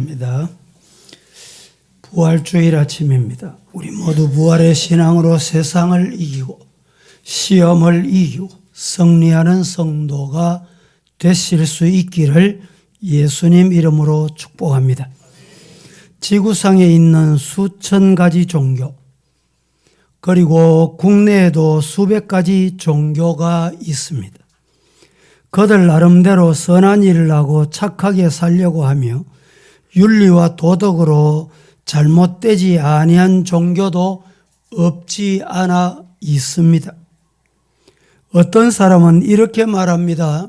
축복합니다. 부활주일 아침입니다. 우리 모두 부활의 신앙으로 세상을 이기고 시험을 이기고 승리하는 성도가 되실 수 있기를 예수님 이름으로 축복합니다. 지구상에 있는 수천 가지 종교, 그리고 국내에도 수백 가지 종교가 있습니다. 그들 나름대로 선한 일을 하고 착하게 살려고 하며 윤리와 도덕으로 잘못되지 아니한 종교도 없지 않아 있습니다. 어떤 사람은 이렇게 말합니다.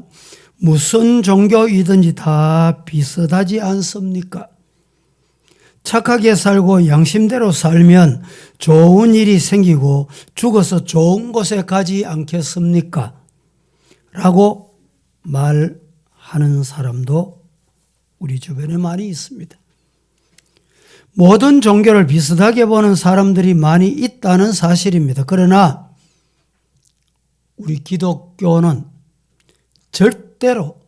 무슨 종교이든지 다 비슷하지 않습니까? 착하게 살고 양심대로 살면 좋은 일이 생기고 죽어서 좋은 곳에 가지 않겠습니까? 라고 말하는 사람도 우리 주변에 많이 있습니다. 모든 종교를 비슷하게 보는 사람들이 많이 있다는 사실입니다. 그러나 우리 기독교는 절대로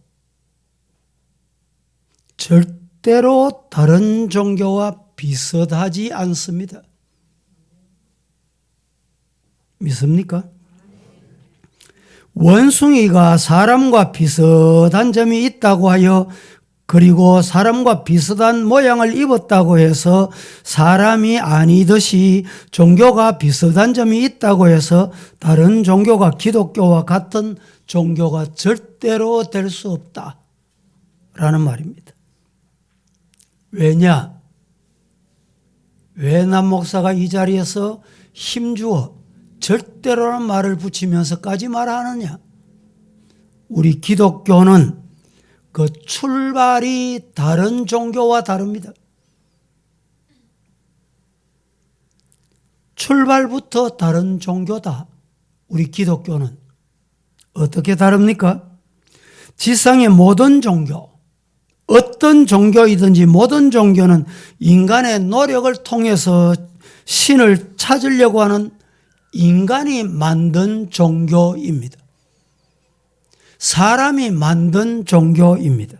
다른 종교와 비슷하지 않습니다. 믿습니까? 원숭이가 사람과 비슷한 점이 있다고 하여, 그리고 사람과 비슷한 모양을 입었다고 해서 사람이 아니듯이 종교가 비슷한 점이 있다고 해서 다른 종교가 기독교와 같은 종교가 절대로 될 수 없다라는 말입니다. 왜냐? 왜 남 목사가 이 자리에서 힘주어 절대로라는 말을 붙이면서까지 말하느냐? 우리 기독교는 그 출발이 다른 종교와 다릅니다. 출발부터 다른 종교다. 우리 기독교는 어떻게 다릅니까? 지상의 모든 종교, 어떤 종교이든지 모든 종교는 인간의 노력을 통해서 신을 찾으려고 하는 인간이 만든 종교입니다. 사람이 만든 종교입니다.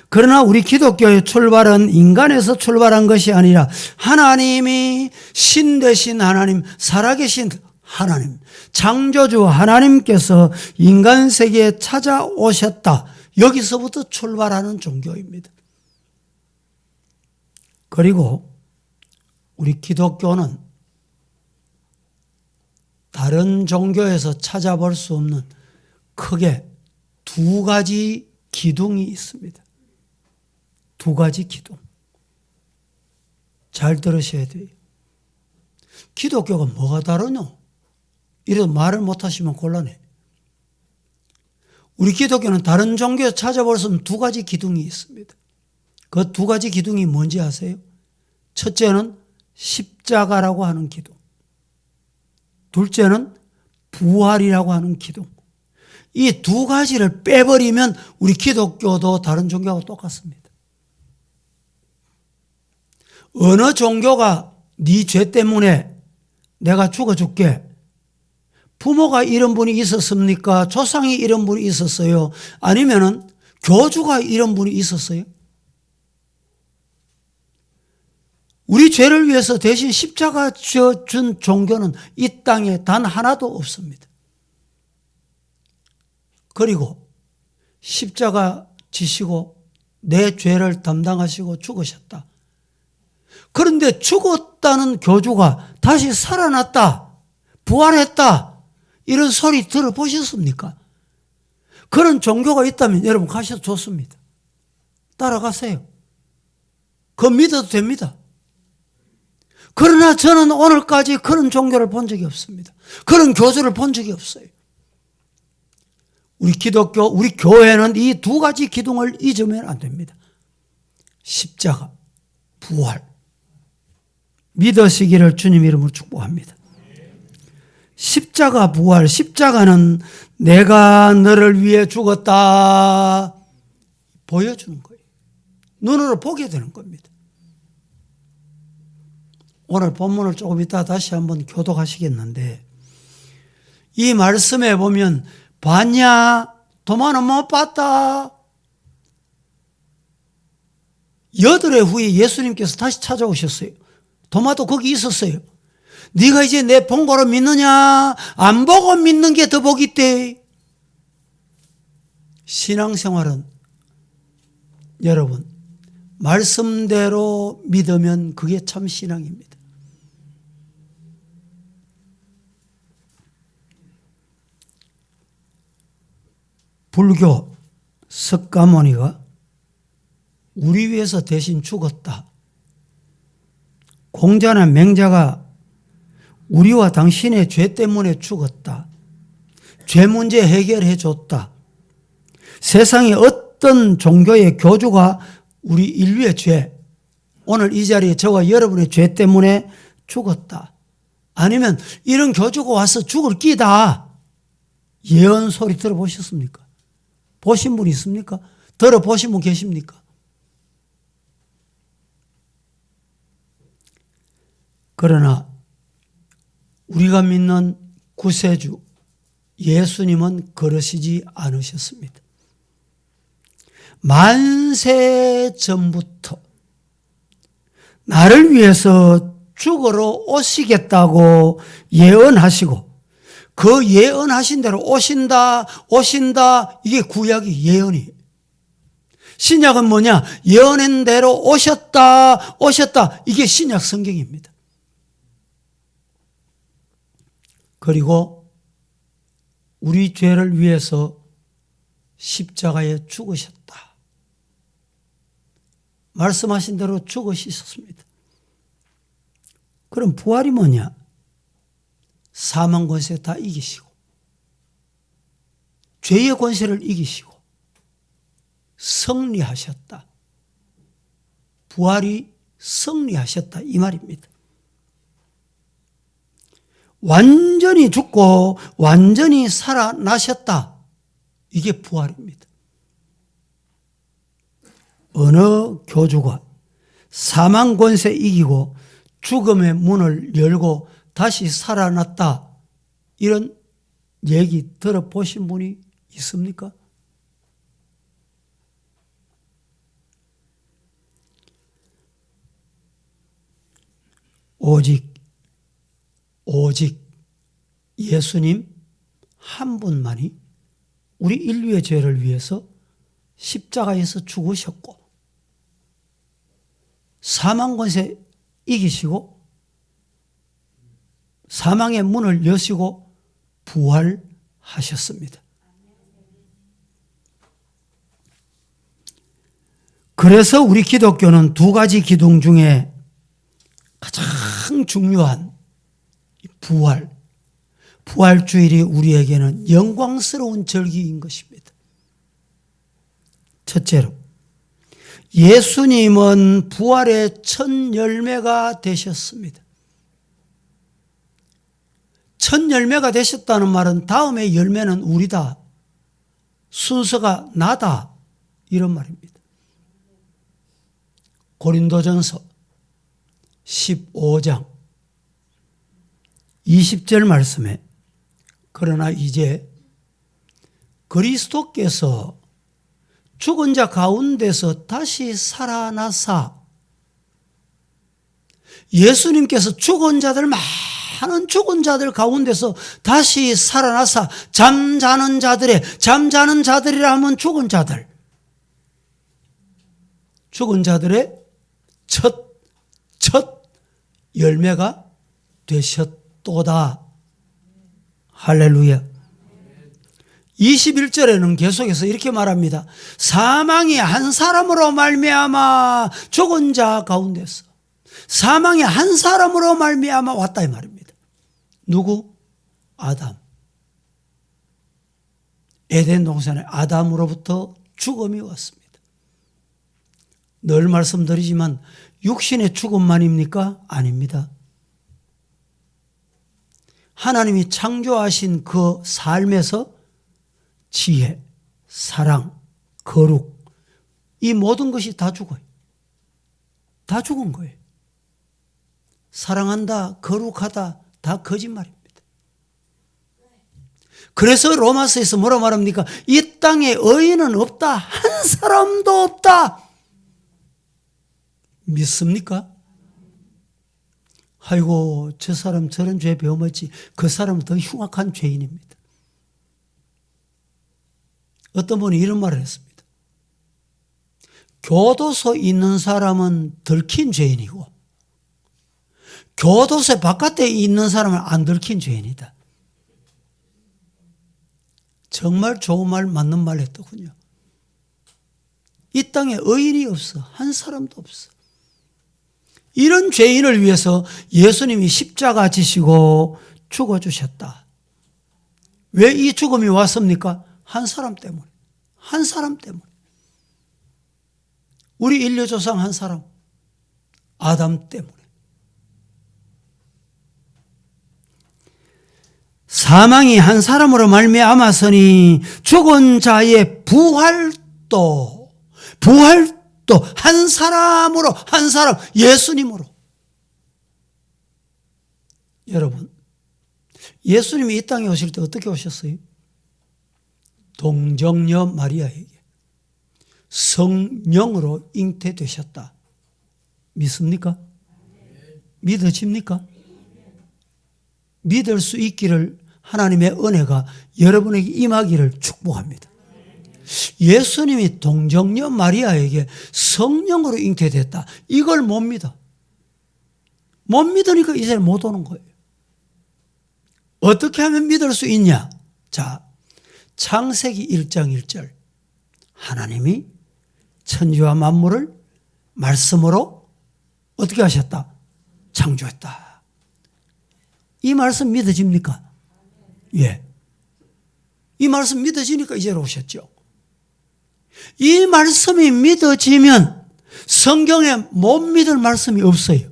그러나 우리 기독교의 출발은 인간에서 출발한 것이 아니라 하나님이 신 되신 하나님, 살아계신 하나님, 창조주 하나님께서 인간 세계에 찾아오셨다. 여기서부터 출발하는 종교입니다. 그리고 우리 기독교는 다른 종교에서 찾아볼 수 없는 크게 두 가지 기둥이 있습니다. 두 가지 기둥. 잘 들으셔야 돼요. 기독교가 뭐가 다르노? 이래도 말을 못하시면 곤란해. 우리 기독교는 다른 종교에서 찾아볼 수 없는 두 가지 기둥이 있습니다. 그 두 가지 기둥이 뭔지 아세요? 첫째는 십자가라고 하는 기둥. 둘째는 부활이라고 하는 기둥. 이 두 가지를 빼버리면 우리 기독교도 다른 종교하고 똑같습니다. 어느 종교가 네 죄 때문에 내가 죽어줄게. 부모가 이런 분이 있었습니까? 조상이 이런 분이 있었어요? 아니면은 교주가 이런 분이 있었어요? 우리 죄를 위해서 대신 십자가 준 종교는 이 땅에 단 하나도 없습니다. 그리고 십자가 지시고 내 죄를 담당하시고 죽으셨다. 그런데 죽었다는 교주가 다시 살아났다, 부활했다, 이런 소리 들어보셨습니까? 그런 종교가 있다면 여러분 가셔도 좋습니다. 따라가세요. 그거 믿어도 됩니다. 그러나 저는 오늘까지 그런 종교를 본 적이 없습니다. 그런 교주를 본 적이 없어요. 우리 기독교, 우리 교회는 이 두 가지 기둥을 잊으면 안 됩니다. 십자가, 부활. 믿으시기를 주님 이름으로 축복합니다. 십자가, 부활. 십자가는 내가 너를 위해 죽었다 보여주는 거예요. 눈으로 보게 되는 겁니다. 오늘 본문을 조금 이따 다시 한번 교독하시겠는데, 이 말씀에 보면 봤냐? 도마는 못 봤다. 8해 후에 예수님께서 다시 찾아오셨어요. 도마도 거기 있었어요. 네가 이제 내 본거로 믿느냐? 안 보고 믿는 게 더 복이 있대. 신앙생활은 여러분 말씀대로 믿으면 그게 참 신앙입니다. 불교 석가모니가 우리 위해서 대신 죽었다. 공자나 맹자가 우리와 당신의 죄 때문에 죽었다. 죄 문제 해결해 줬다. 세상에 어떤 종교의 교주가 우리 인류의 죄, 오늘 이 자리에 저와 여러분의 죄 때문에 죽었다. 아니면 이런 교주가 와서 죽을 끼다. 예언 소리 들어보셨습니까? 보신 분 있습니까? 들어보신 분 계십니까? 그러나 우리가 믿는 구세주 예수님은 그러시지 않으셨습니다. 만세 전부터 나를 위해서 죽으러 오시겠다고 예언하시고 그 예언하신 대로 오신다 이게 구약의 예언이에요. 신약은 뭐냐? 예언한 대로 오셨다 이게 신약 성경입니다. 그리고 우리 죄를 위해서 십자가에 죽으셨다. 말씀하신 대로 죽으셨습니다. 그럼 부활이 뭐냐? 사망 권세 다 이기시고 죄의 권세를 이기시고 승리하셨다. 부활이 승리하셨다 이 말입니다. 완전히 죽고 완전히 살아나셨다. 이게 부활입니다. 어느 교주가 사망 권세 이기고 죽음의 문을 열고 다시 살아났다. 이런 얘기 들어보신 분이 있습니까? 오직 예수님 한 분만이 우리 인류의 죄를 위해서 십자가에서 죽으셨고 사망 권세 이기시고 사망의 문을 여시고 부활하셨습니다. 그래서 우리 기독교는 두 가지 기둥 중에 가장 중요한 부활주일이 우리에게는 영광스러운 절기인 것입니다. 첫째로 예수님은 부활의 첫 열매가 되셨습니다. 첫 열매가 되셨다는 말은 다음의 열매는 우리다. 순서가 나다. 이런 말입니다. 고린도전서 15장 20절 말씀에 그러나 이제 그리스도께서 죽은 자 가운데서 다시 살아나사 예수님께서 죽은 자들 많은 죽은 자들 가운데서 다시 살아나사 잠자는 자들이라 하면 죽은 자들의 첫 열매가 되셨도다. 할렐루야. 21절에는 계속해서 이렇게 말합니다. 사망이 한 사람으로 말미암아 죽은 자 가운데서 사망이 한 사람으로 말미암아 왔다 이 말입니다. 누구? 아담. 에덴 동산에 아담으로부터 죽음이 왔습니다. 늘 말씀드리지만 육신의 죽음만입니까? 아닙니다. 하나님이 창조하신 그 삶에서 지혜, 사랑, 거룩 이 모든 것이 다 죽어요. 다 죽은 거예요. 사랑한다, 거룩하다 다 거짓말입니다. 그래서 로마서에서 뭐라 말합니까? 이 땅에 의인은 없다. 한 사람도 없다. 믿습니까? 아이고, 저 사람 저런 죄 배움었지. 그 사람은 더 흉악한 죄인입니다. 어떤 분이 이런 말을 했습니다. 교도소 있는 사람은 들킨 죄인이고 교도소 바깥에 있는 사람은 안 들킨 죄인이다. 정말 좋은 말, 맞는 말 했더군요. 이 땅에 의인이 없어. 한 사람도 없어. 이런 죄인을 위해서 예수님이 십자가 지시고 죽어주셨다. 왜 이 죽음이 왔습니까? 한 사람 때문에. 한 사람 때문에. 우리 인류 조상 한 사람. 아담 때문에. 사망이 한 사람으로 말미암았으니 죽은 자의 부활도 한 사람으로, 한 사람, 예수님으로. 여러분, 예수님이 이 땅에 오실 때 어떻게 오셨어요? 동정녀 마리아에게 성령으로 잉태되셨다. 믿습니까? 믿어집니까? 믿을 수 있기를 하나님의 은혜가 여러분에게 임하기를 축복합니다. 예수님이 동정녀 마리아에게 성령으로 잉태됐다. 이걸 못 믿어. 못 믿으니까 이제 못 오는 거예요. 어떻게 하면 믿을 수 있냐? 자, 창세기 1장 1절. 하나님이 천지와 만물을 말씀으로 어떻게 하셨다? 창조했다. 이 말씀 믿어집니까? 예. 이 말씀 믿어지니까 이제로 오셨죠. 이 말씀이 믿어지면 성경에 못 믿을 말씀이 없어요.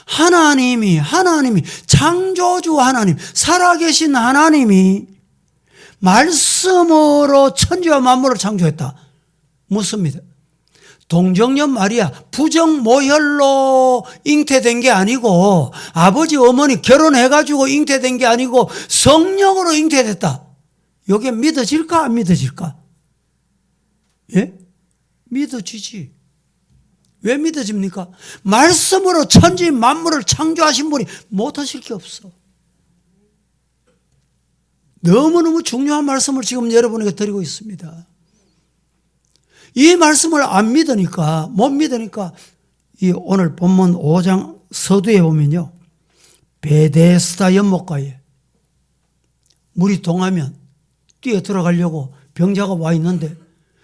하나님이 창조주 하나님, 살아계신 하나님이 말씀으로 천지와 만물을 창조했다. 묻습니다. 동정녀 마리아 부정 모혈로 잉태된 게 아니고 아버지 어머니 결혼해가지고 잉태된 게 아니고 성령으로 잉태됐다. 이게 믿어질까 안 믿어질까? 예? 믿어지지. 왜 믿어집니까? 말씀으로 천지 만물을 창조하신 분이 못하실 게 없어. 너무너무 중요한 말씀을 지금 여러분에게 드리고 있습니다. 이 말씀을 안 믿으니까, 못 믿으니까, 이 오늘 본문 5장 서두에 보면요. 베데스다 연못가에 물이 동하면 뛰어 들어가려고 병자가 와 있는데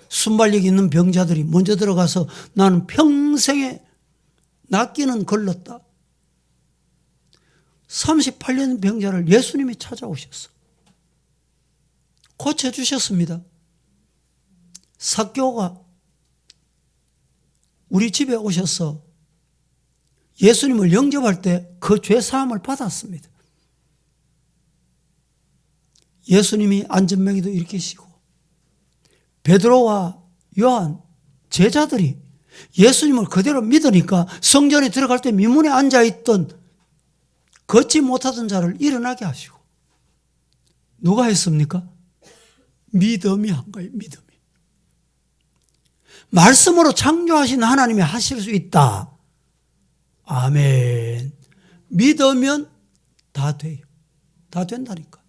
순발력 있는 병자들이 먼저 들어가서 나는 평생에 낫기는 걸렀다. 38년 병자를 예수님이 찾아오셨어. 고쳐주셨습니다. 삭개오가 우리 집에 오셔서 예수님을 영접할 때 그 죄 사함을 받았습니다. 예수님이 안전명의도 일으키시고 베드로와 요한 제자들이 예수님을 그대로 믿으니까 성전에 들어갈 때 미문에 앉아있던 걷지 못하던 자를 일어나게 하시고 누가 했습니까? 믿음이 한 거예요. 믿음이. 말씀으로 창조하신 하나님이 하실 수 있다. 아멘. 믿으면 다 돼요. 다 된다니까.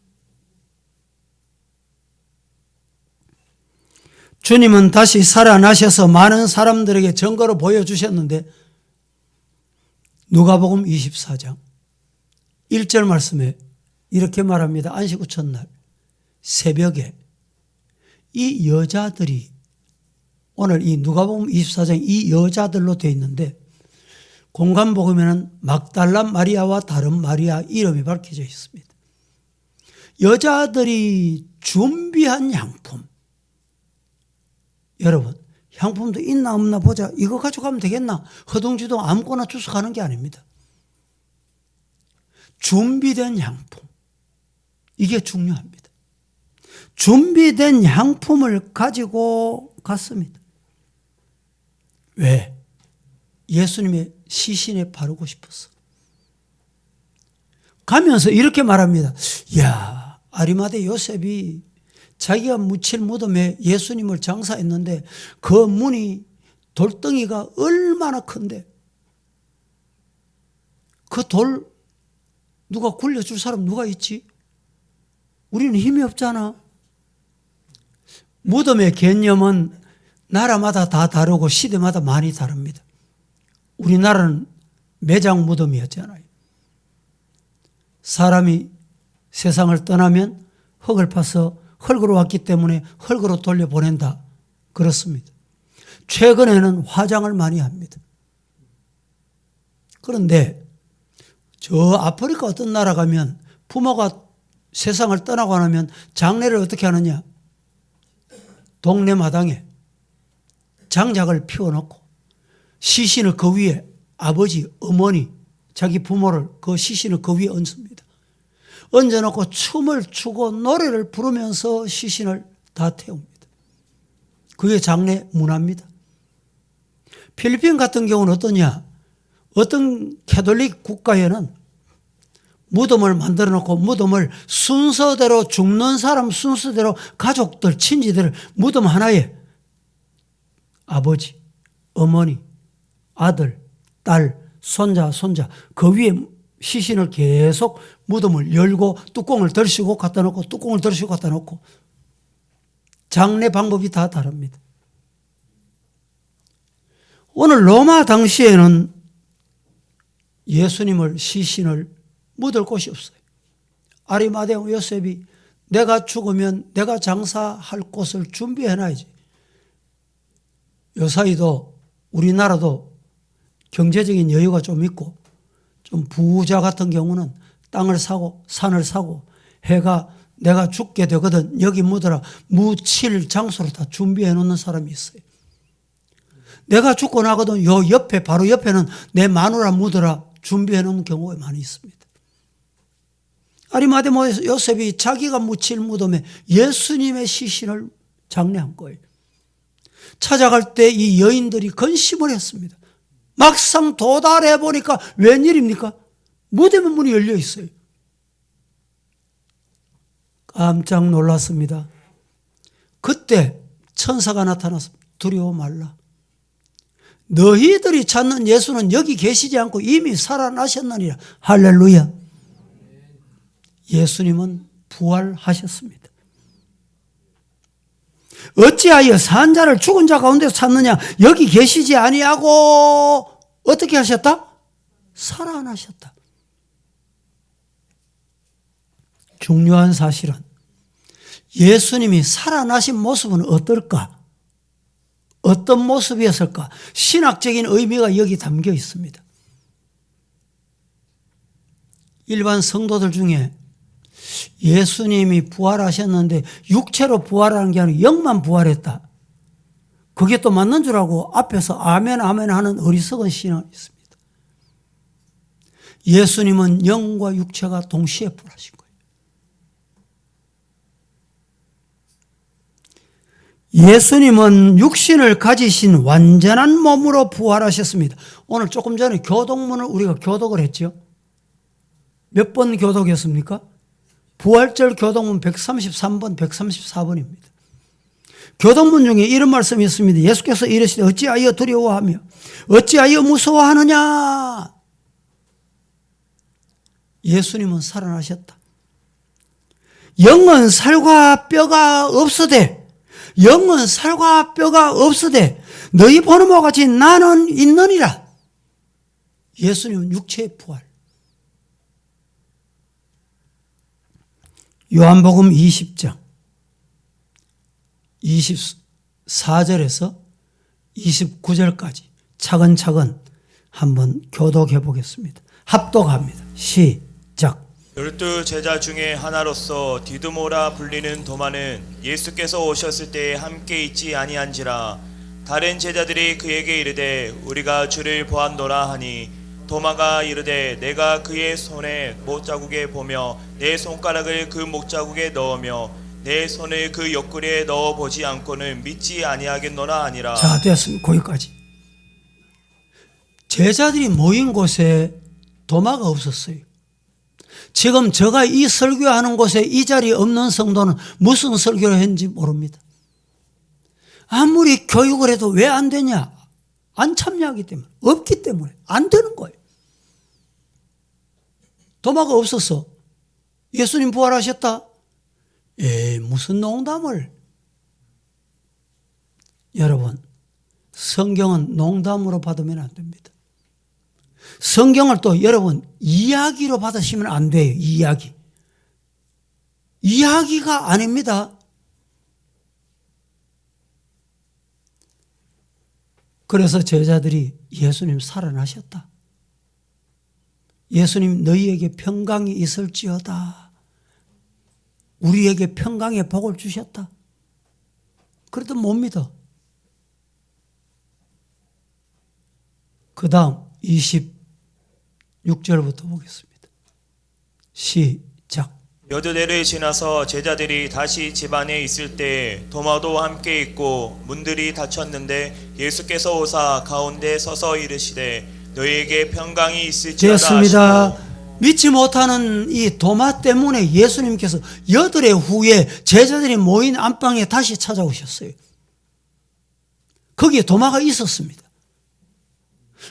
주님은 다시 살아나셔서 많은 사람들에게 증거로 보여주셨는데 누가복음 24장 1절 말씀에 이렇게 말합니다. 안식 후 첫날 새벽에 이 여자들이 오늘 이 누가복음 24장 이 여자들로 되어 있는데 공간복음에는 막달라 마리아와 다른 마리아 이름이 밝혀져 있습니다. 여자들이 준비한 향품. 여러분, 향품도 있나 없나 보자. 이거 가져가면 되겠나? 허둥지둥 아무거나 주워 가는 게 아닙니다. 준비된 향품. 이게 중요합니다. 준비된 향품을 가지고 갔습니다. 왜? 예수님의 시신에 바르고 싶었어. 가면서 이렇게 말합니다. 야, 아리마대 요셉이 자기가 묻힐 무덤에 예수님을 장사했는데 그 문이 돌덩이가 얼마나 큰데 그 돌 누가 굴려줄 사람 누가 있지? 우리는 힘이 없잖아. 무덤의 개념은 나라마다 다 다르고 시대마다 많이 다릅니다. 우리나라는 매장 무덤이었잖아요. 사람이 세상을 떠나면 흙을 파서 흙으로 왔기 때문에 흙으로 돌려보낸다. 그렇습니다. 최근에는 화장을 많이 합니다. 그런데 저 아프리카 어떤 나라 가면 부모가 세상을 떠나고 나면 장례를 어떻게 하느냐? 동네 마당에 장작을 피워놓고 시신을 그 위에 아버지, 어머니, 자기 부모를 그 시신을 그 위에 얹습니다. 얹어놓고 춤을 추고 노래를 부르면서 시신을 다 태웁니다. 그게 장례 문화입니다. 필리핀 같은 경우는 어떠냐? 어떤 캐톨릭 국가에는 무덤을 만들어 놓고 무덤을 순서대로 죽는 사람 순서대로 가족들, 친지들 무덤 하나에 아버지, 어머니, 아들, 딸, 손자 그 위에 시신을 계속 무덤을 열고 뚜껑을 덜시고 갖다 놓고 뚜껑을 덜시고 갖다 놓고 장례 방법이 다 다릅니다. 오늘 로마 당시에는 예수님을 시신을 묻을 곳이 없어요. 아리마대아 요셉이 내가 죽으면 내가 장사할 곳을 준비해놔야지. 요사이도 우리나라도 경제적인 여유가 좀 있고 좀 부자 같은 경우는 땅을 사고 산을 사고 해가 내가 죽게 되거든 여기 묻어라 묻힐 장소를 다 준비해 놓는 사람이 있어요. 내가 죽고 나거든 요 옆에 바로 옆에는 내 마누라 묻어라 준비해 놓은 경우가 많이 있습니다. 아리마대아 요셉이 자기가 묻힐 무덤에 예수님의 시신을 장례한 거예요. 찾아갈 때 이 여인들이 근심을 했습니다. 막상 도달해 보니까 웬일입니까? 무덤의 문이 열려 있어요. 깜짝 놀랐습니다. 그때 천사가 나타나서 두려워 말라. 너희들이 찾는 예수는 여기 계시지 않고 이미 살아나셨느니라. 할렐루야. 예수님은 부활하셨습니다. 어찌하여 산 자를 죽은 자 가운데서 찾느냐? 여기 계시지 아니하고 어떻게 하셨다? 살아나셨다. 중요한 사실은 예수님이 살아나신 모습은 어떨까? 어떤 모습이었을까? 신학적인 의미가 여기 담겨 있습니다. 일반 성도들 중에 예수님이 부활하셨는데 육체로 부활하는 게 아니라 영만 부활했다. 그게 또 맞는 줄 알고 앞에서 아멘 아멘 하는 어리석은 신앙이 있습니다. 예수님은 영과 육체가 동시에 부활하신 거예요. 예수님은 육신을 가지신 완전한 몸으로 부활하셨습니다. 오늘 조금 전에 교독문을 우리가 교독을 했죠. 몇 번 교독했습니까? 부활절 교독문 133번, 134번입니다. 교독문 중에 이런 말씀이 있습니다. 예수께서 이르시되 어찌하여 두려워하며 어찌하여 무서워하느냐. 예수님은 살아나셨다. 영은 살과 뼈가 없으되 영은 살과 뼈가 없으되 너희 보는 바와 같이 나는 있느니라. 예수님은 육체의 부활. 요한복음 20장 24절에서 29절까지 차근차근 한번 교독해 보겠습니다. 합독합니다. 시작. 12 제자 중에 하나로서 디두모라 불리는 도마는 예수께서 오셨을 때에 함께 있지 아니한지라. 다른 제자들이 그에게 이르되 우리가 주를 보았노라 하니 도마가 이르되 내가 그의 손에 못자국에 보며 내 손가락을 그 못자국에 넣으며 내 손을 그 옆구리에 넣어보지 않고는 믿지 아니하겠노라 하니라. 자, 됐습니다. 거기까지. 제자들이 모인 곳에 도마가 없었어요. 지금 제가 이 설교하는 곳에 이 자리에 없는 성도는 무슨 설교를 했는지 모릅니다. 아무리 교육을 해도 왜 안 되냐? 안 참여하기 때문에, 없기 때문에 안 되는 거예요. 도마가 없었어. 예수님 부활하셨다. 무슨 농담을. 여러분, 성경은 농담으로 받으면 안 됩니다. 성경을 또 여러분 이야기로 받으시면 안 돼요. 이야기가 아닙니다. 그래서 제자들이 예수님 살아나셨다. 예수님 너희에게 평강이 있을지어다. 우리에게 평강의 복을 주셨다. 그래도 못 믿어. 그 다음 26절부터 보겠습니다. 시작. 몇 여대를 지나서 제자들이 다시 집 안에 있을 때 도마도 함께 있고 문들이 닫혔는데 예수께서 오사 가운데 서서 이르시되 너희에게 평강이 있을지어다 됐습니다. 하시고 믿지 못하는 이 도마 때문에 예수님께서 8회 후에 제자들이 모인 안방에 다시 찾아오셨어요. 거기에 도마가 있었습니다.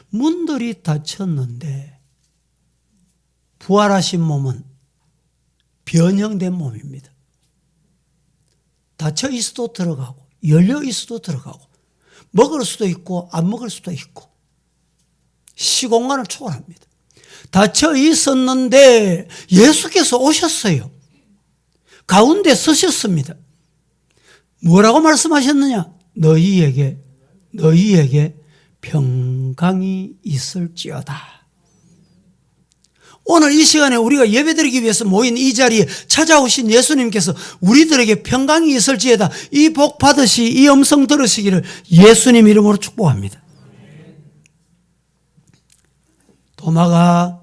문들이 닫혔는데 부활하신 몸은 변형된 몸입니다. 닫혀 있어도 들어가고 열려 있어도 들어가고 먹을 수도 있고 안 먹을 수도 있고 시공간을 초월합니다. 닫혀 있었는데 예수께서 오셨어요. 가운데 서셨습니다. 뭐라고 말씀하셨느냐? 너희에게 평강이 있을지어다. 오늘 이 시간에 우리가 예배드리기 위해서 모인 이 자리에 찾아오신 예수님께서 우리들에게 평강이 있을지어다. 이 복 받으시, 이 음성 들으시기를 예수님 이름으로 축복합니다. 도마가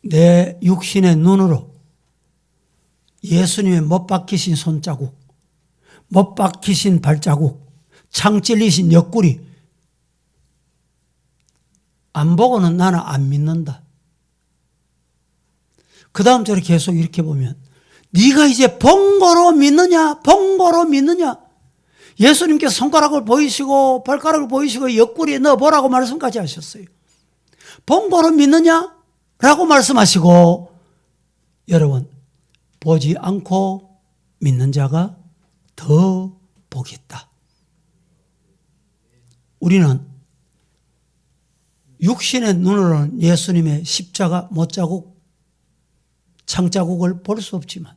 내 육신의 눈으로 예수님의 못 박히신 손자국, 못 박히신 발자국, 창 찔리신 옆구리 안 보고는 나는 안 믿는다. 그 다음 절에 계속 이렇게 보면 네가 이제 본고로 믿느냐? 본고로 믿느냐? 예수님께서 손가락을 보이시고 발가락을 보이시고 옆구리에 넣어보라고 말씀까지 하셨어요. 본고로 믿느냐? 라고 말씀하시고 여러분 보지 않고 믿는 자가 더 복이 있다. 우리는 육신의 눈으로는 예수님의 십자가 못자국 창자국을 볼 수 없지만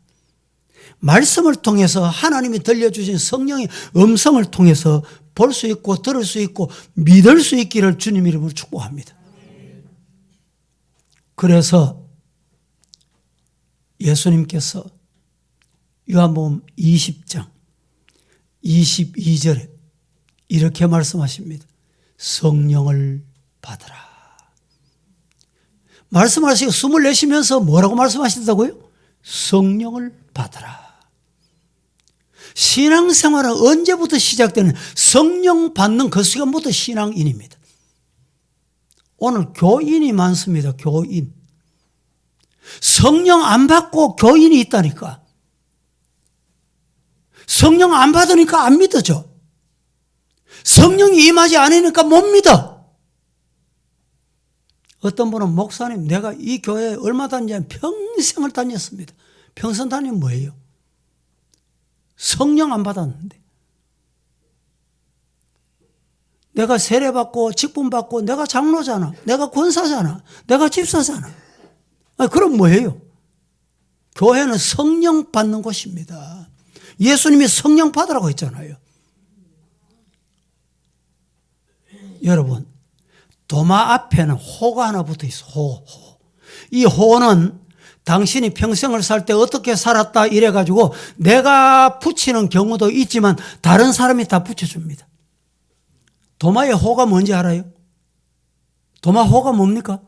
말씀을 통해서 하나님이 들려주신 성령의 음성을 통해서 볼 수 있고 들을 수 있고 믿을 수 있기를 주님 이름으로 축복합니다. 그래서 예수님께서 요한복음 20장 22절에 이렇게 말씀하십니다. 성령을 받으라. 말씀하시고 숨을 내쉬면서 뭐라고 말씀하신다고요? 성령을 받으라. 신앙생활은 언제부터 시작되는 성령 받는 그 시간부터 신앙인입니다. 오늘 교인이 많습니다. 교인. 성령 안 받고 교인이 있다니까. 성령 안 받으니까 안 믿어져. 성령이 임하지 않으니까 못 믿어. 어떤 분은 목사님 내가 이 교회에 얼마 다녔냐면 평생을 다녔습니다. 평생 다니면 뭐예요? 성령 안 받았는데. 내가 세례받고 직분받고 내가 장로잖아. 내가 권사잖아. 내가 집사잖아. 아니, 그럼 뭐예요? 교회는 성령 받는 곳입니다. 예수님이 성령 받으라고 했잖아요. 여러분 도마 앞에는 호가 하나 붙어 있어. 호. 이 호는 당신이 평생을 살 때 어떻게 살았다 이래가지고 내가 붙이는 경우도 있지만 다른 사람이 다 붙여줍니다. 도마의 호가 뭔지 알아요? 도마 호가 뭡니까?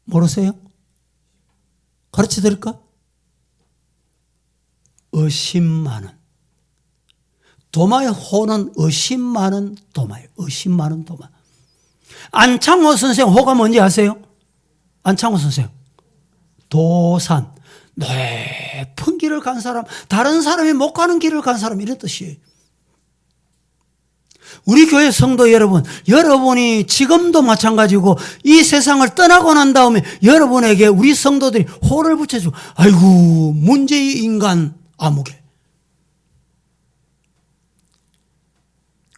모르세요? 가르쳐 드릴까? 의심 많은. 도마의 호는 의심 많은 도마예요. 의심 많은 도마. 안창호 선생 호가 뭔지 아세요? 안창호 선생. 도산. 높은 길을 간 사람, 다른 사람이 못 가는 길을 간 사람 이런 뜻이에요. 우리 교회 성도 여러분, 여러분이 지금도 마찬가지고 이 세상을 떠나고 난 다음에 여러분에게 우리 성도들이 호를 붙여주고, 아이고, 문제의 인간 아무개.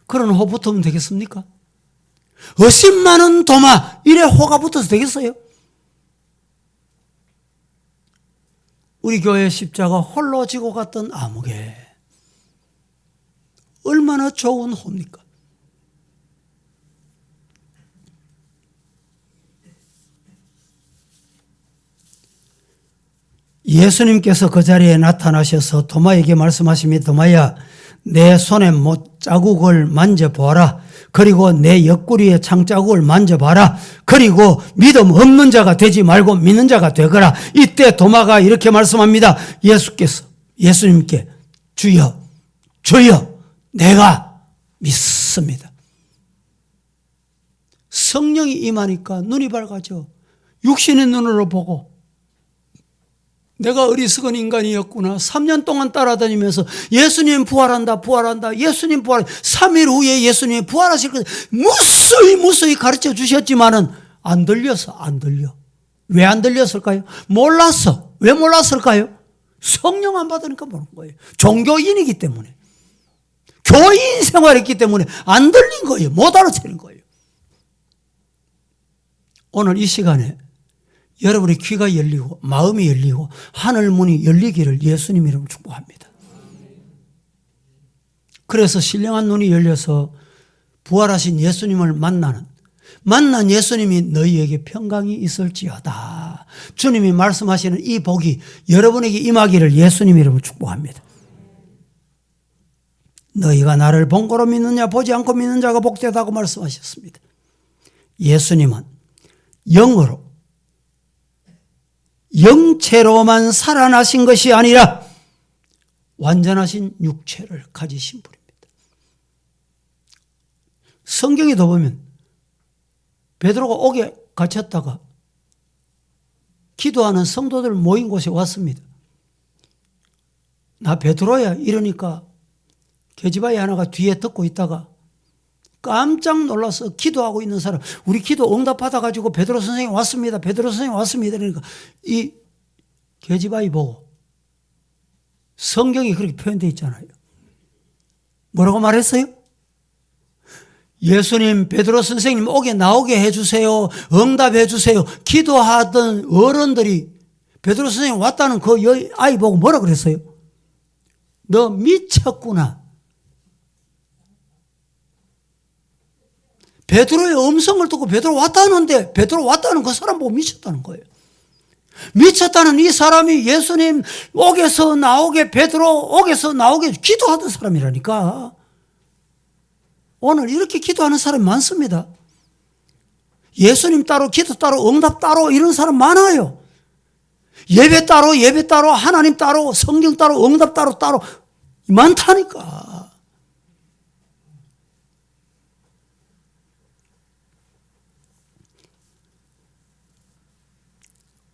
그런 호 붙으면 되겠습니까? 어심 많은 도마, 이래 호가 붙어서 되겠어요? 우리 교회 십자가 홀로 지고 갔던 아무개. 얼마나 좋은 호입니까? 예수님께서 그 자리에 나타나셔서 도마에게 말씀하십니다. 도마야, 내 손에 못자국을 만져보아라. 그리고 내 옆구리에 창자국을 만져봐라. 그리고 믿음 없는 자가 되지 말고 믿는 자가 되거라. 이때 도마가 이렇게 말씀합니다. 예수님께 주여, 주여, 내가 믿습니다. 성령이 임하니까 눈이 밝아져. 육신의 눈으로 보고 내가 어리석은 인간이었구나. 3년 동안 따라다니면서 예수님 부활한다, 부활한다, 예수님 부활. 3일 후에 예수님이 부활하실 것 무수히 가르쳐 주셨지만은 안 들려서 안 들려. 왜 안 들렸을까요? 몰랐어. 왜 몰랐을까요? 성령 안 받으니까 모르는 거예요. 종교인이기 때문에. 교인 생활했기 때문에 안 들린 거예요. 못 알아채는 거예요. 오늘 이 시간에 여러분의 귀가 열리고 마음이 열리고 하늘 문이 열리기를 예수님 이름으로 축복합니다. 그래서 신령한 눈이 열려서 부활하신 예수님을 만난 예수님이 너희에게 평강이 있을지어다. 주님이 말씀하시는 이 복이 여러분에게 임하기를 예수님 이름으로 축복합니다. 너희가 나를 본 거로 믿느냐, 보지 않고 믿는 자가 복되다고 말씀하셨습니다. 예수님은 영으로 영체로만 살아나신 것이 아니라 완전하신 육체를 가지신 분입니다. 성경에도 보면 베드로가 옥에 갇혔다가 기도하는 성도들 모인 곳에 왔습니다. 나 베드로야 이러니까 계집아이 하나가 뒤에 듣고 있다가 깜짝 놀라서 기도하고 있는 사람, 우리 기도 응답받아가지고 베드로 선생님 왔습니다. 베드로 선생님 왔습니다. 그러니까 이 계집아이 보고 성경이 그렇게 표현되어 있잖아요. 뭐라고 말했어요? 예수님, 베드로 선생님 옥에 나오게 해주세요. 응답해 주세요. 기도하던 어른들이 베드로 선생님 왔다는 그 아이 보고 뭐라 그랬어요? 너 미쳤구나. 베드로의 음성을 듣고 베드로 왔다는데 베드로 왔다는 그 사람 보고 미쳤다는 거예요. 미쳤다는 이 사람이 예수님 옥에서 나오게, 베드로 옥에서 나오게 기도하던 사람이라니까. 오늘 이렇게 기도하는 사람이 많습니다. 예수님 따로, 기도 따로, 응답 따로 이런 사람 많아요. 예배 따로, 하나님 따로, 성경 따로, 응답 따로 많다니까.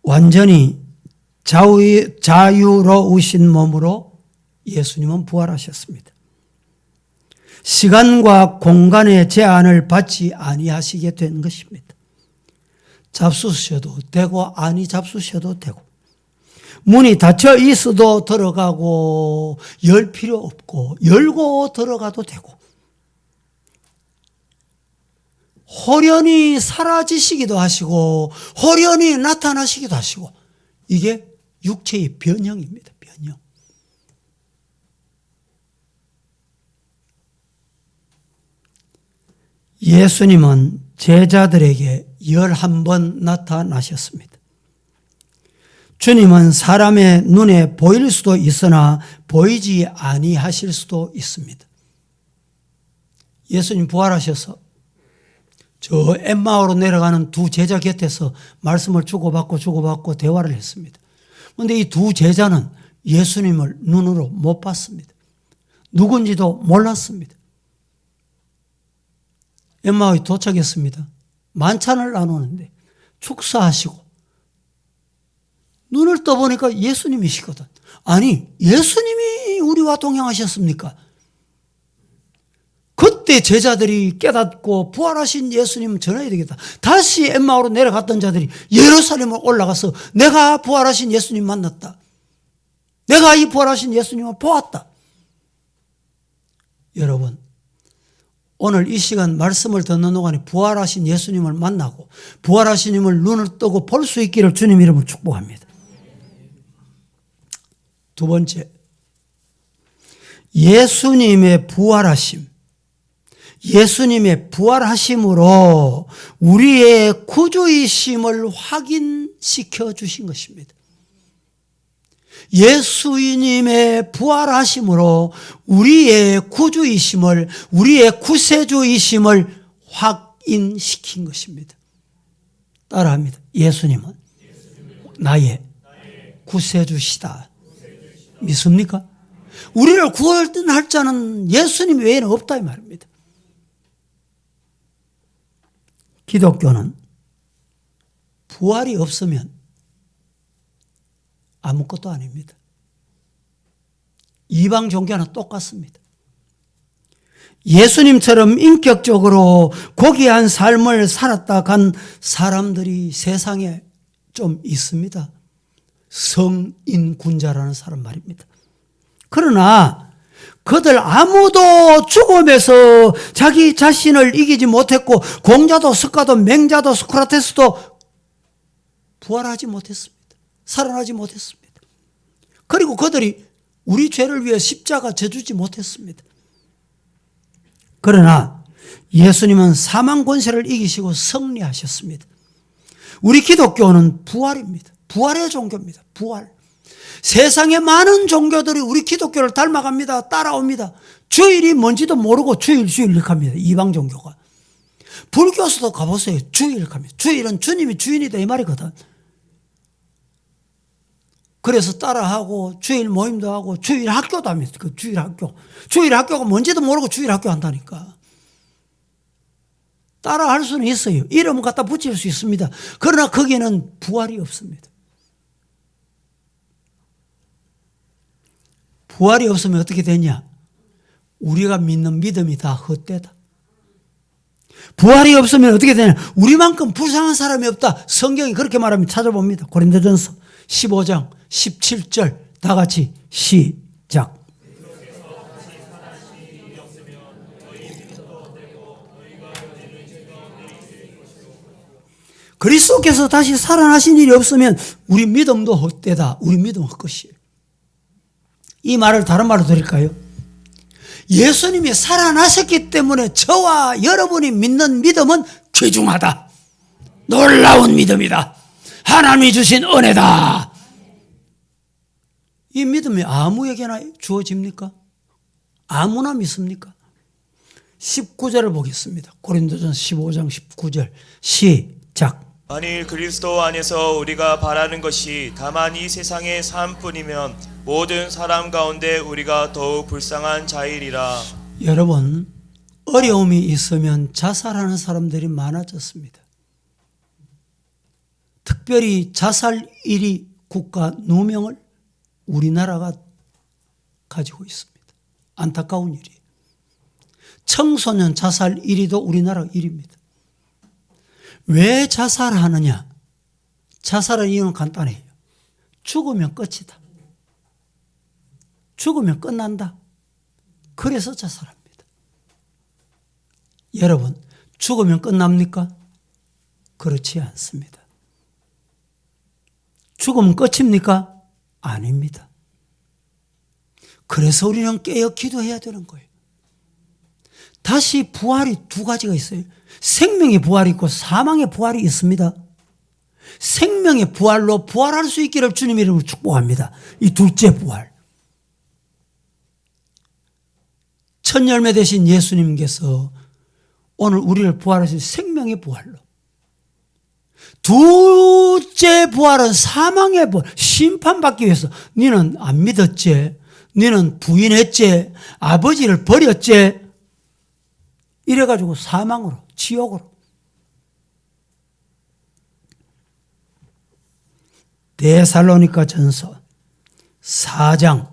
완전히 자유로우신 몸으로 예수님은 부활하셨습니다. 시간과 공간의 제한을 받지 아니하시게 된 것입니다. 잡수셔도 되고 아니 잡수셔도 되고 문이 닫혀 있어도 들어가고 열 필요 없고 열고 들어가도 되고 호련히 사라지시기도 하시고 호련히 나타나시기도 하시고 이게 육체의 변형입니다. 변형. 예수님은 제자들에게 11번 나타나셨습니다. 주님은 사람의 눈에 보일 수도 있으나 보이지 아니하실 수도 있습니다. 예수님 부활하셔서 저 엠마오로 내려가는 두 제자 곁에서 말씀을 주고받고 대화를 했습니다. 그런데 이 두 제자는 예수님을 눈으로 못 봤습니다. 누군지도 몰랐습니다. 엠마오에 도착했습니다. 만찬을 나누는데 축사하시고 눈을 떠보니까 예수님이시거든. 아니, 예수님이 우리와 동행하셨습니까? 그때 그때 제자들이 깨닫고 부활하신 예수님 전해야 되겠다. 다시 엠마오로 내려갔던 자들이 예루살렘으로 올라가서 내가 부활하신 예수님 만났다. 내가 이 부활하신 예수님을 보았다. 여러분, 오늘 이 시간 말씀을 듣는 동안에 부활하신 예수님을 만나고 부활하신 님을 눈을 뜨고 볼 수 있기를 주님 이름으로 축복합니다. 두 번째, 예수님의 부활하심. 예수님의 부활하심으로 우리의 구주이심을 확인시켜 주신 것입니다. 예수님의 부활하심으로 우리의 구주이심을, 우리의 구세주이심을 확인시킨 것입니다. 따라합니다. 예수님은 나의 구세주시다. 믿습니까? 우리를 구원할 자는 예수님 외에는 없다 이 말입니다. 기독교는 부활이 없으면 아무것도 아닙니다. 이방 종교는 똑같습니다. 예수님처럼 인격적으로 고귀한 삶을 살았다 간 사람들이 세상에 좀 있습니다. 성인군자라는 사람 말입니다. 그러나 그들 아무도 죽음에서 자기 자신을 이기지 못했고 공자도 석가도 맹자도 소크라테스도 부활하지 못했습니다. 살아나지 못했습니다. 그리고 그들이 우리 죄를 위해 십자가 져주지 못했습니다. 그러나 예수님은 사망 권세를 이기시고 승리하셨습니다. 우리 기독교는 부활입니다. 부활의 종교입니다. 부활. 세상의 많은 종교들이 우리 기독교를 닮아갑니다. 따라옵니다. 주일이 뭔지도 모르고 주일 합니다. 이방 종교가. 불교에서도 가보세요. 주일 합니다. 주일은 주님이 주인이다 이 말이거든. 그래서 따라하고 주일 모임도 하고 주일 학교도 합니다. 그 주일 학교. 주일 학교가 뭔지도 모르고 주일 학교 한다니까. 따라할 수는 있어요. 이름을 갖다 붙일 수 있습니다. 그러나 거기는 부활이 없습니다. 부활이 없으면 어떻게 되냐? 우리가 믿는 믿음이 다 헛되다. 부활이 없으면 어떻게 되냐? 우리만큼 불쌍한 사람이 없다. 성경이 그렇게 말합니다. 찾아봅니다. 고린도전서 15장 17절 다 같이 시작. 그리스도께서 다시 살아나신 일이 없으면 우리 믿음도 헛되다. 우리 믿음 헛것이에요. 이 말을 다른 말로 드릴까요? 예수님이 살아나셨기 때문에 저와 여러분이 믿는 믿음은 귀중하다. 놀라운 믿음이다. 하나님이 주신 은혜다. 이 믿음이 아무에게나 주어집니까? 아무나 믿습니까? 19절을 보겠습니다. 고린도전서 15장 19절 시작. 만일 그리스도 안에서 우리가 바라는 것이 다만 이 세상의 삶뿐이면 모든 사람 가운데 우리가 더욱 불쌍한 자이리라. 여러분, 어려움이 있으면 자살하는 사람들이 많아졌습니다. 특별히 자살 1위 국가 누명을 우리나라가 가지고 있습니다. 안타까운 일이에요. 청소년 자살 1위도 우리나라 1위입니다. 왜 자살하느냐? 자살의 이유는 간단해요. 죽으면 끝이다. 죽으면 끝난다. 그래서 자살합니다. 여러분, 죽으면 끝납니까? 그렇지 않습니다. 죽으면 끝입니까? 아닙니다. 그래서 우리는 깨어 기도해야 되는 거예요. 다시 부활이 두 가지가 있어요. 생명의 부활이 있고 사망의 부활이 있습니다. 생명의 부활로 부활할 수 있기를 주님 이름으로 축복합니다. 이 둘째 부활. 첫 열매 되신 예수님께서 오늘 우리를 부활하신 생명의 부활로. 둘째 부활은 사망의 부활. 심판받기 위해서. 너는 안 믿었지? 너는 부인했지? 아버지를 버렸지? 이래가지고 사망으로, 지옥으로. 데살로니가 전서 4장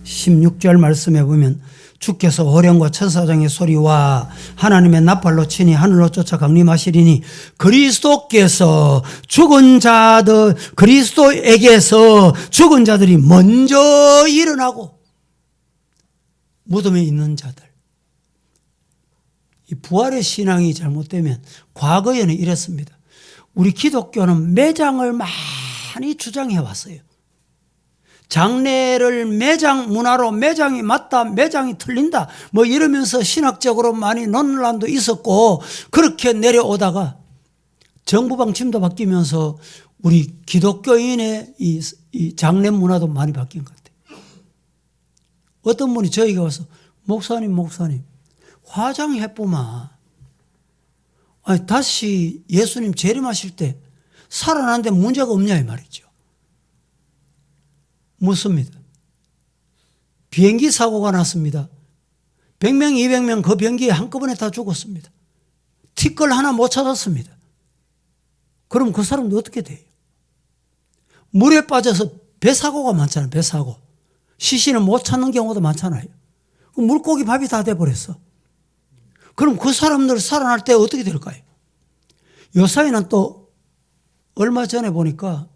16절 말씀해 보면 주께서 호령과 천사장의 소리와 하나님의 나팔로 치니 하늘로 쫓아 강림하시리니 그리스도에게서 죽은 자들이 먼저 일어나고 무덤에 있는 자들. 이 부활의 신앙이 잘못되면 과거에는 이랬습니다. 우리 기독교는 매장을 많이 주장해 왔어요. 장례를 매장 문화로 매장이 맞다, 매장이 틀린다 뭐 이러면서 신학적으로 많이 논란도 있었고 그렇게 내려오다가 정부 방침도 바뀌면서 우리 기독교인의 이 장례 문화도 많이 바뀐 것 같아요. 어떤 분이 저에게 와서 목사님 화장해보마. 아니, 다시 예수님 재림하실 때 살아나는데 문제가 없냐 이 말이죠. 묻습니다. 비행기 사고가 났습니다. 100명, 200명 그 비행기에 한꺼번에 다 죽었습니다. 티끌 하나 못 찾았습니다. 그럼 그 사람도 어떻게 돼요? 물에 빠져서 배 사고가 많잖아요. 배 사고. 시신을 못 찾는 경우도 많잖아요. 물고기 밥이 다 돼버렸어. 그럼 그 사람들 살아날 때 어떻게 될까요? 요사이는 또 얼마 전에 보니까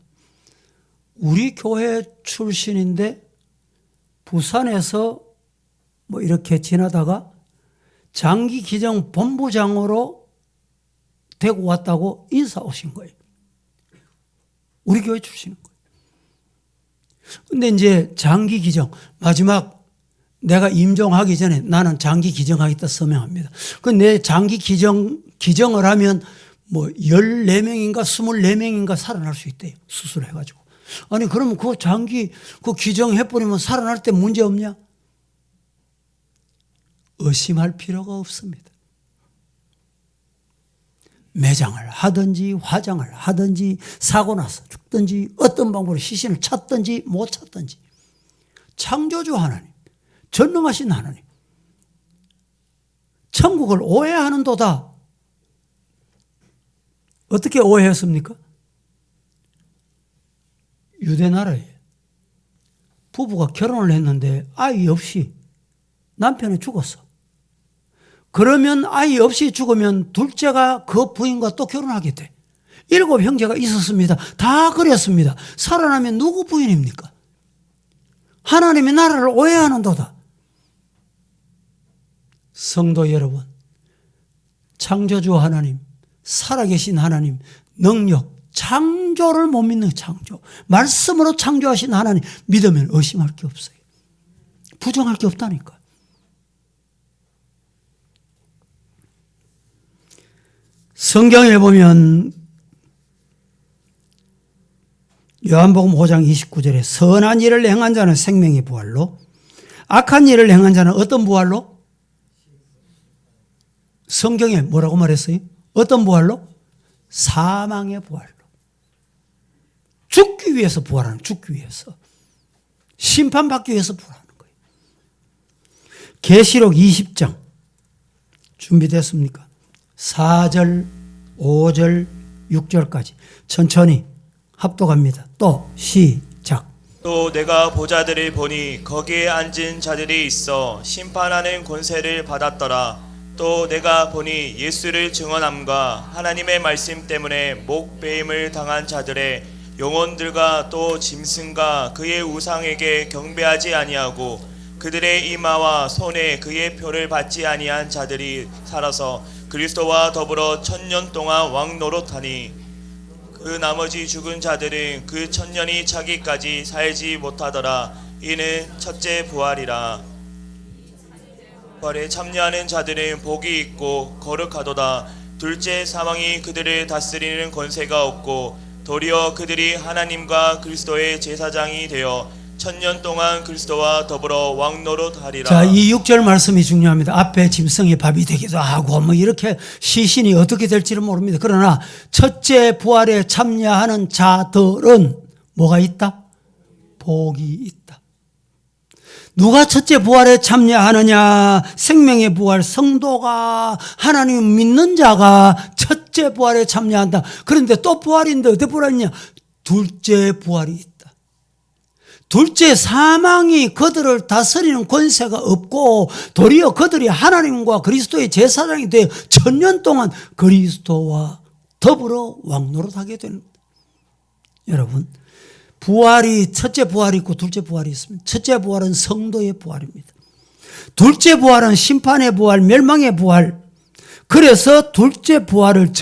우리 교회 출신인데 부산에서 뭐 이렇게 지나다가 장기 기정 본부장으로 되고 왔다고 인사 오신 거예요. 우리 교회 출신인 거예요. 근데 이제 장기 기정, 마지막 내가 임종하기 전에 나는 장기 기정하겠다 서명합니다. 그 내 장기 기정을 하면 뭐 14명인가 24명인가 살아날 수 있대요. 수술해가지고. 아니, 그러면 그 장기, 기정해버리면 살아날 때 문제 없냐? 의심할 필요가 없습니다. 매장을 하든지, 화장을 하든지, 사고 나서 죽든지, 어떤 방법으로 시신을 찾든지, 못 찾든지. 창조주 하나님, 전능하신 하나님. 천국을 오해하는도다. 어떻게 오해했습니까? 유대 나라에 부부가 결혼을 했는데 아이 없이 남편이 죽었어. 그러면 아이 없이 죽으면 둘째가 그 부인과 또 결혼하게 돼. 7 형제가 있었습니다. 다 그랬습니다. 살아나면 누구 부인입니까? 하나님의 나라를 오해하는도다. 성도 여러분, 창조주 하나님, 살아계신 하나님, 능력, 창조를 못 믿는 창조, 말씀으로 창조하신 하나님 믿으면 의심할 게 없어요. 부정할 게 없다니까. 성경에 보면 요한복음 5장 29절에 선한 일을 행한 자는 생명의 부활로, 악한 일을 행한 자는 어떤 부활로? 성경에 뭐라고 말했어요? 어떤 부활로? 사망의 부활로. 죽기 위해서 부활하는, 죽기 위해서. 심판받기 위해서 부활하는 거예요. 계시록 20장 준비됐습니까? 4절, 5절, 6절까지 천천히 합독합니다. 또 시작. 또 내가 보자들을 보니 거기에 앉은 자들이 있어 심판하는 권세를 받았더라. 또 내가 보니 예수를 증언함과 하나님의 말씀 때문에 목배임을 당한 자들의 영혼들과 또 짐승과 그의 우상에게 경배하지 아니하고 그들의 이마와 손에 그의 표를 받지 아니한 자들이 살아서 그리스도와 더불어 1000년 동안 왕노릇하니 그 나머지 죽은 자들은 그 1000년이 차기까지 살지 못하더라. 이는 첫째 부활이라. 부활에 참여하는 자들은 복이 있고 거룩하도다. 둘째 사망이 그들을 다스리는 권세가 없고 도리어 그들이 하나님과 그리스도의 제사장이 되어 1000년 동안 그리스도와 더불어 왕노릇하리라. 자, 이 6절 말씀이 중요합니다. 앞에 짐승의 밥이 되기도 하고 뭐 이렇게 시신이 어떻게 될지는 모릅니다. 그러나 첫째 부활에 참여하는 자들은 뭐가 있다? 복이 있다. 누가 첫째 부활에 참여하느냐? 생명의 부활, 성도가, 하나님 믿는 자가 첫째 부활에 참여한다. 그런데 또 부활인데 어디 부활이냐? 둘째 부활이 있다. 둘째, 사망이 그들을 다스리는 권세가 없고 도리어 그들이 하나님과 그리스도의 제사장이 되어 1000년 동안 그리스도와 더불어 왕노릇하게 됩니다. 여러분, 부활이 첫째 부활이 있고 둘째 부활이 있습니다. 첫째 부활은 성도의 부활입니다. 둘째 부활은 심판의 부활, 멸망의 부활. 그래서 둘째 부활을